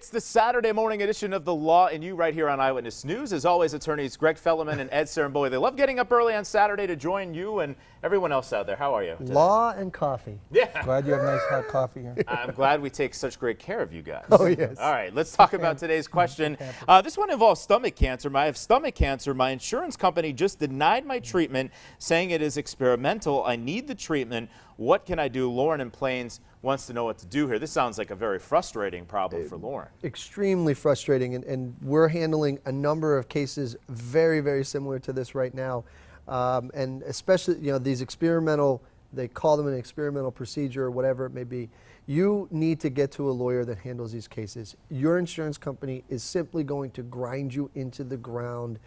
It's the Saturday morning edition of The Law and You right here on Eyewitness News. As always, attorneys Greg Felleman and Ed Saramboy. They love getting up early on Saturday to join you and everyone else out there. How are you today? Law and coffee. Yeah. Glad you have nice hot coffee here. I'm glad we take such great care of you guys. Oh, yes. All right, let's talk about today's question. This one involves stomach cancer. I have stomach cancer. My insurance company just denied my treatment, saying it is experimental. I need the treatment. What can I do? Lauren in Plains wants to know what to do here. This sounds like a very frustrating problem for Lauren. Extremely frustrating, and we're handling a number of cases very, very similar to this right now. And especially, these experimental, they call them an experimental procedure or whatever it may be. You need to get to a lawyer that handles these cases. Your insurance company is simply going to grind you into the ground,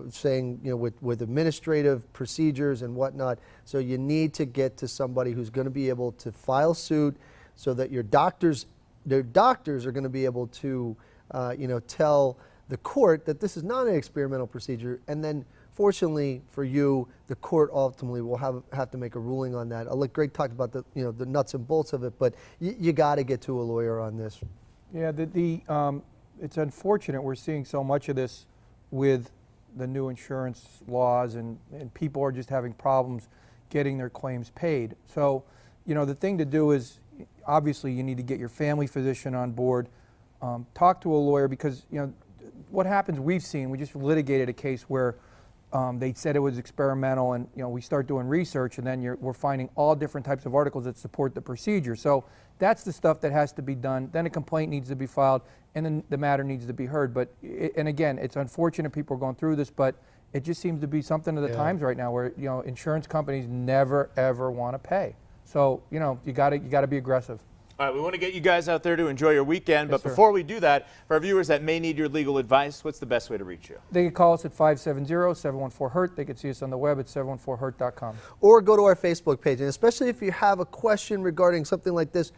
saying, with administrative procedures and whatnot. So you need to get to somebody who's going to be able to file suit so that their doctors are going to be able to, tell the court that this is not an experimental procedure. And then fortunately for you, the court ultimately will have to make a ruling on that. I'll let Greg talk about the nuts and bolts of it, but you got to get to a lawyer on this. Yeah, it's unfortunate we're seeing so much of this with the new insurance laws, and people are just having problems getting their claims paid. So, the thing to do is, obviously, you need to get your family physician on board, talk to a lawyer, because, what happens, we just litigated a case where they said it was experimental, and we start doing research, and then we're finding all different types of articles that support the procedure. So that's the stuff that has to be done. Then a complaint needs to be filed, and then the matter needs to be heard. But and again, it's unfortunate people are going through this, but it just seems to be something of the times right now where insurance companies never ever want to pay. So you got to be aggressive. All right, we want to get you guys out there to enjoy your weekend, but before we do that, for our viewers that may need your legal advice, what's the best way to reach you? They can call us at 570-714-HURT. They can see us on the web at 714hurt.com. Or go to our Facebook page, and especially if you have a question regarding something like this,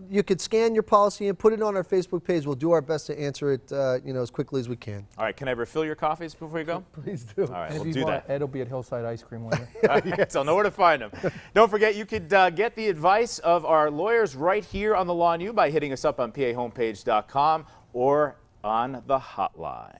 you could scan your policy and put it on our Facebook page. We'll do our best to answer it, as quickly as we can. All right, can I refill your coffees before you go? Please do. All right, And we'll do that. Ed will be at Hillside Ice Cream later. So I'll know where to find them. Don't forget, you could get the advice of our lawyers right here on The Law and You by hitting us up on PAHomepage.com or on the hotline.